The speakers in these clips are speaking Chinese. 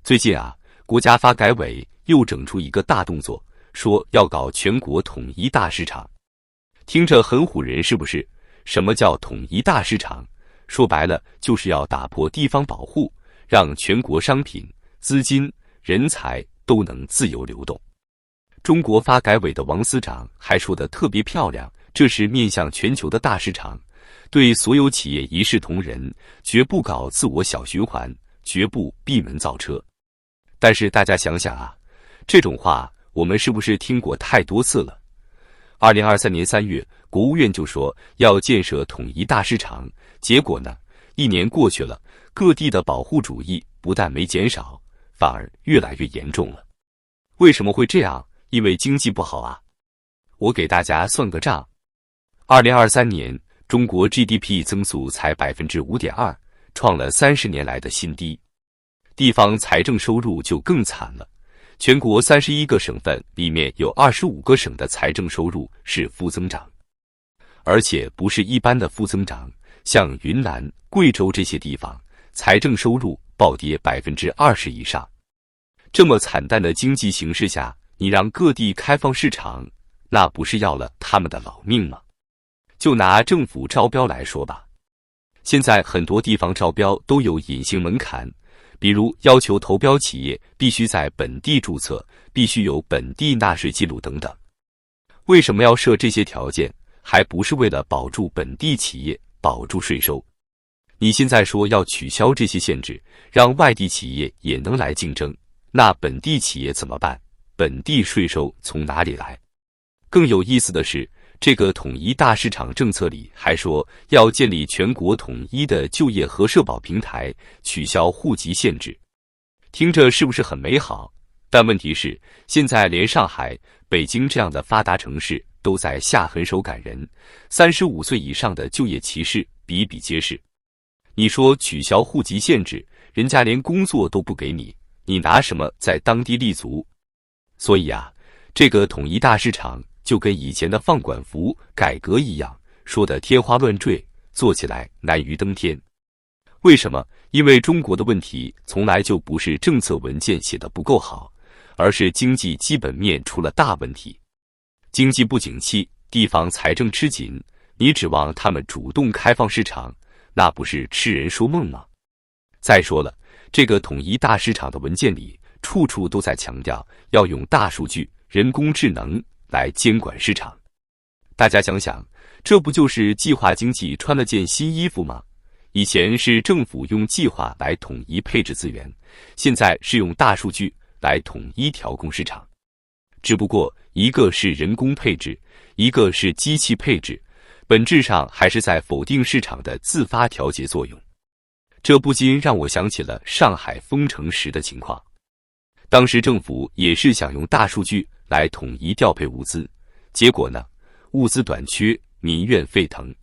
最近啊，国家发改委又整出一个大动作，说要搞全国统一大市场。听着很唬人，是不是？什么叫统一大市场？说白了，就是要打破地方保护，让全国商品、资金、人才都能自由流动。中国发改委的王司长还说得特别漂亮，这是面向全球的大市场，对所有企业一视同仁，绝不搞自我小循环，绝不闭门造车。但是大家想想啊，这种话我们是不是听过太多次了？2023年3月，国务院就说要建设统一大市场，结果呢，1年过去了，各地的保护主义不但没减少，反而越来越严重了。为什么会这样？因为经济不好啊。我给大家算个账，2023年中国 GDP 增速才 5.2%， 创了30年来的新低。地方财政收入就更惨了，全国31个省份里面有25个省的财政收入是负增长，而且不是一般的负增长，像云南、贵州这些地方，财政收入暴跌 20% 以上。这么惨淡的经济形势下，你让各地开放市场，那不是要了他们的老命吗？就拿政府招标来说吧，现在很多地方招标都有隐形门槛，比如要求投标企业必须在本地注册，必须有本地纳税记录等等。为什么要设这些条件？还不是为了保住本地企业，保住税收。你现在说要取消这些限制，让外地企业也能来竞争，那本地企业怎么办？本地税收从哪里来？更有意思的是，这个统一大市场政策里还说要建立全国统一的就业和社保平台，取消户籍限制。听着是不是很美好？但问题是，现在连上海、北京这样的发达城市都在下狠手赶人，35岁以上的就业歧视比比皆是。你说取消户籍限制，人家连工作都不给你，你拿什么在当地立足？所以啊，这个统一大市场就跟以前的放管服改革一样，说的天花乱坠，做起来难于登天。为什么？因为中国的问题从来就不是政策文件写得不够好，而是经济基本面出了大问题。经济不景气，地方财政吃紧，你指望他们主动开放市场，那不是痴人说梦吗？再说了，这个统一大市场的文件里，处处都在强调要用大数据、人工智能来监管市场。大家想想，这不就是计划经济穿了件新衣服吗？以前是政府用计划来统一配置资源，现在是用大数据来统一调控市场。只不过一个是人工配置，一个是机器配置，本质上还是在否定市场的自发调节作用。这不禁让我想起了上海封城时的情况。当时政府也是想用大数据来统一调配物资，结果呢，物资短缺，民怨沸腾。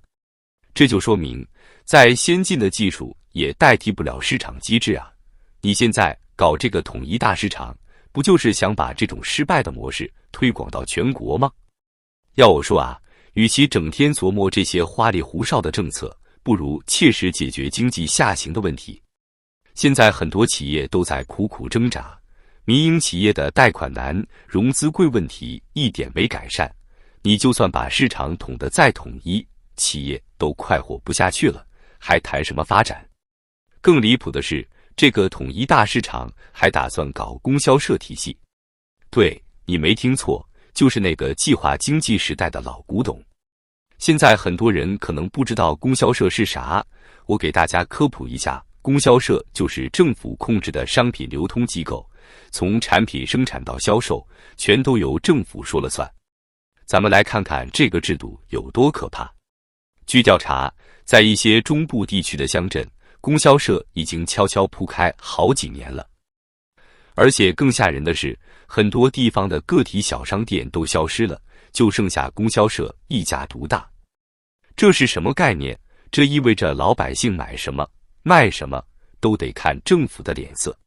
这就说明，再先进的技术也代替不了市场机制啊！你现在搞这个统一大市场，不就是想把这种失败的模式推广到全国吗？要我说啊，与其整天琢磨这些花里胡哨的政策，不如切实解决经济下行的问题。现在很多企业都在苦苦挣扎，民营企业的贷款难、融资贵问题一点没改善，你就算把市场统得再统一，企业都快活不下去了，还谈什么发展？更离谱的是，这个统一大市场还打算搞供销社体系。对，你没听错，就是那个计划经济时代的老古董。现在很多人可能不知道供销社是啥，我给大家科普一下，供销社就是政府控制的商品流通机构，从产品生产到销售，全都由政府说了算。咱们来看看这个制度有多可怕。据调查，在一些中部地区的乡镇，供销社已经悄悄铺开好几年了。而且更吓人的是，很多地方的个体小商店都消失了，就剩下供销社一家独大。这是什么概念？这意味着老百姓买什么、卖什么都得看政府的脸色。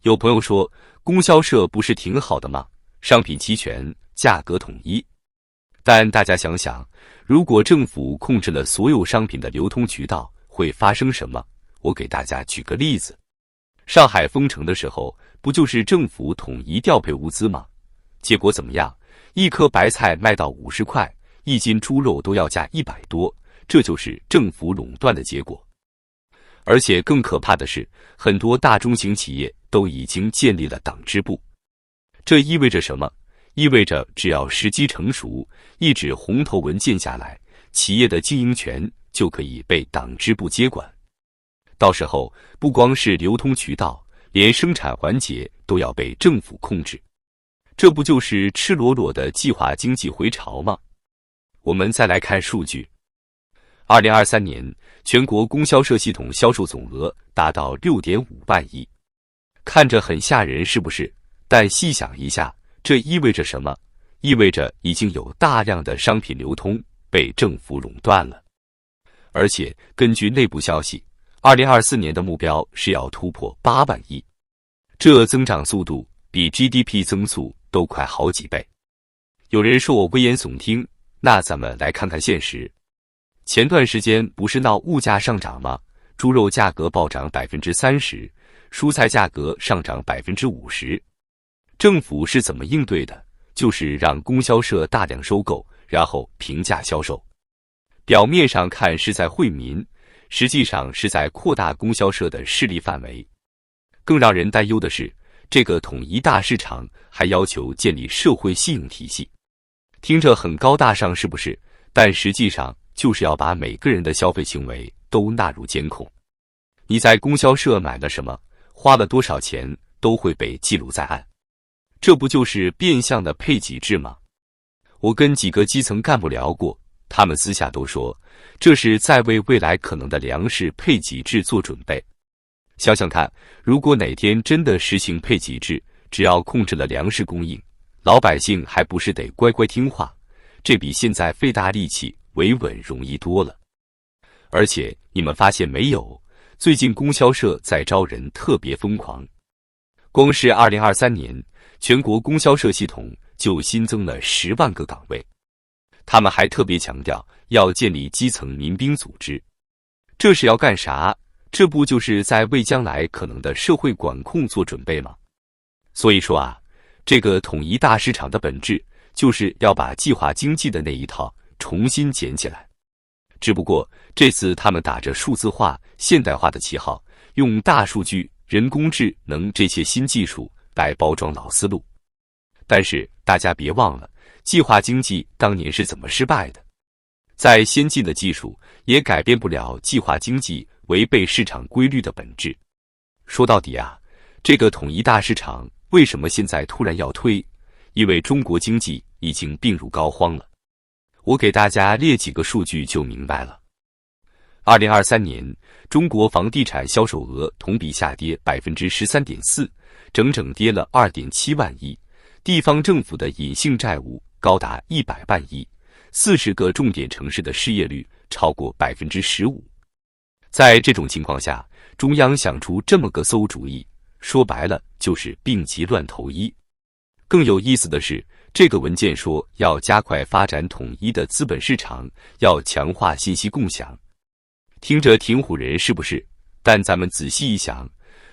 有朋友说，供销社不是挺好的吗？商品齐全，价格统一。但大家想想，如果政府控制了所有商品的流通渠道，会发生什么？我给大家举个例子。上海封城的时候，不就是政府统一调配物资吗？结果怎么样？一颗白菜卖到50块，一斤猪肉都要价100多，这就是政府垄断的结果。而且更可怕的是，很多大中型企业都已经建立了党支部。这意味着什么？意味着只要时机成熟，一纸红头文件下来，企业的经营权就可以被党支部接管。到时候不光是流通渠道，连生产环节都要被政府控制。这不就是赤裸裸的计划经济回潮吗？我们再来看数据。2023年，全国供销社系统销售总额达到6.5万亿，看着很吓人，是不是？但细想一下，这意味着什么？意味着已经有大量的商品流通被政府垄断了。而且根据内部消息，2024年的目标是要突破8万亿，这增长速度比 GDP 增速都快好几倍。有人说我危言耸听，那咱们来看看现实。前段时间不是闹物价上涨吗？猪肉价格暴涨30%，蔬菜价格上涨50%。政府是怎么应对的？就是让供销社大量收购，然后平价销售。表面上看是在惠民，实际上是在扩大供销社的势力范围。更让人担忧的是，这个统一大市场还要求建立社会信用体系。听着很高大上，是不是？但实际上就是要把每个人的消费行为都纳入监控。你在供销社买了什么，花了多少钱，都会被记录在案。这不就是变相的配给制吗？我跟几个基层干部聊过，他们私下都说，这是在为未来可能的粮食配给制做准备。想想看，如果哪天真的实行配给制，只要控制了粮食供应，老百姓还不是得乖乖听话？这比现在费大力气维稳容易多了。而且你们发现没有，最近供销社在招人特别疯狂。光是2023年，全国供销社系统就新增了10万个岗位。他们还特别强调要建立基层民兵组织，这是要干啥？这不就是在为将来可能的社会管控做准备吗？所以说啊，这个统一大市场的本质就是要把计划经济的那一套重新捡起来。只不过这次他们打着数字化、现代化的旗号，用大数据、人工智能这些新技术来包装老思路。但是大家别忘了，计划经济当年是怎么失败的。再先进的技术也改变不了计划经济违背市场规律的本质。说到底啊，这个统一大市场为什么现在突然要推？因为中国经济已经病入膏肓了。我给大家列几个数据就明白了。2023年，中国房地产销售额同比下跌 13.4%， 整整跌了 2.7 万亿。地方政府的隐性债务高达100万亿，40个重点城市的失业率超过 15%。在这种情况下，中央想出这么个馊主意，说白了就是病急乱投医。更有意思的是，这个文件说要加快发展统一的资本市场，要强化信息共享。听着挺唬人，是不是？但咱们仔细一想，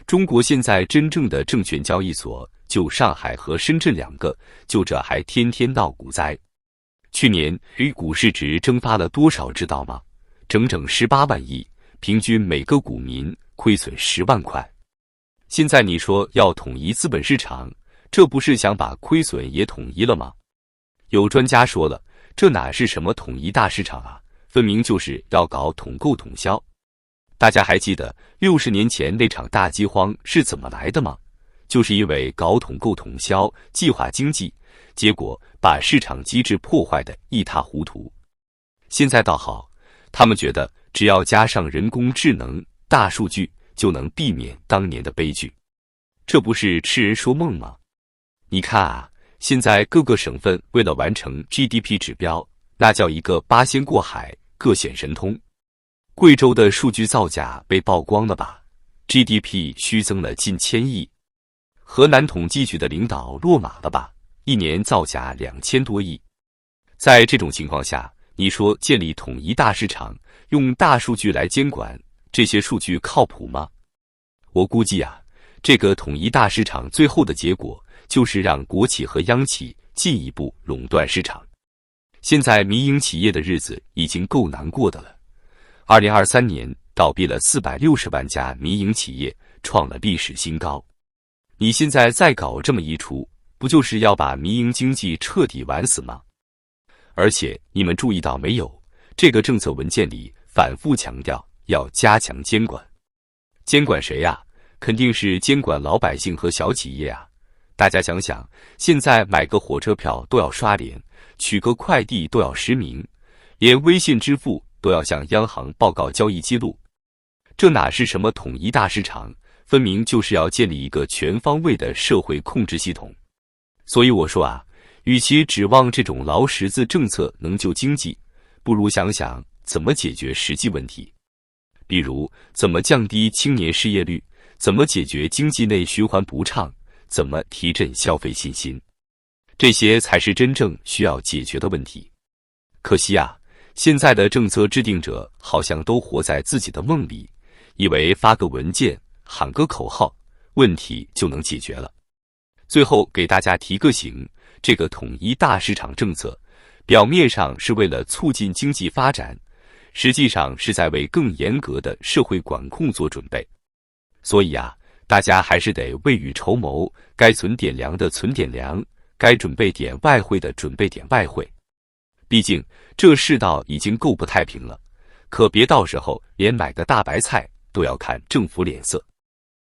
中国现在真正的证券交易所就上海和深圳2个，就这还天天闹股灾。去年A股市值蒸发了多少知道吗？整整18万亿，平均每个股民亏损10万块。现在你说要统一资本市场，这不是想把亏损也统一了吗？有专家说了，这哪是什么统一大市场啊，分明就是要搞统购统销。大家还记得60年前那场大饥荒是怎么来的吗？就是因为搞统购统销、计划经济，结果把市场机制破坏得一塌糊涂。现在倒好，他们觉得只要加上人工智能、大数据，就能避免当年的悲剧。这不是痴人说梦吗？你看啊，现在各个省份为了完成 GDP 指标，那叫一个八仙过海，各显神通。贵州的数据造假被曝光了吧？ GDP 虚增了近1000亿。河南统计局的领导落马了吧？一年造假2000多亿。在这种情况下，你说建立统一大市场，用大数据来监管，这些数据靠谱吗？我估计啊，这个统一大市场最后的结果就是让国企和央企进一步垄断市场。现在民营企业的日子已经够难过的了。2023年倒闭了460万家民营企业，创了历史新高。你现在再搞这么一出，不就是要把民营经济彻底玩死吗？而且你们注意到没有，这个政策文件里反复强调要加强监管。监管谁呀？肯定是监管老百姓和小企业啊。大家想想，现在买个火车票都要刷脸，取个快递都要实名，连微信支付都要向央行报告交易记录。这哪是什么统一大市场，分明就是要建立一个全方位的社会控制系统。所以我说啊，与其指望这种劳什子政策能救经济，不如想想怎么解决实际问题。比如怎么降低青年失业率，怎么解决经济内循环不畅，怎么提振消费信心，这些才是真正需要解决的问题。可惜啊，现在的政策制定者好像都活在自己的梦里，以为发个文件喊个口号，问题就能解决了。最后给大家提个醒，这个统一大市场政策表面上是为了促进经济发展，实际上是在为更严格的社会管控做准备。所以啊，大家还是得未雨绸缪，该存点粮的存点粮，该准备点外汇的准备点外汇。毕竟这世道已经够不太平了，可别到时候连买个大白菜都要看政府脸色。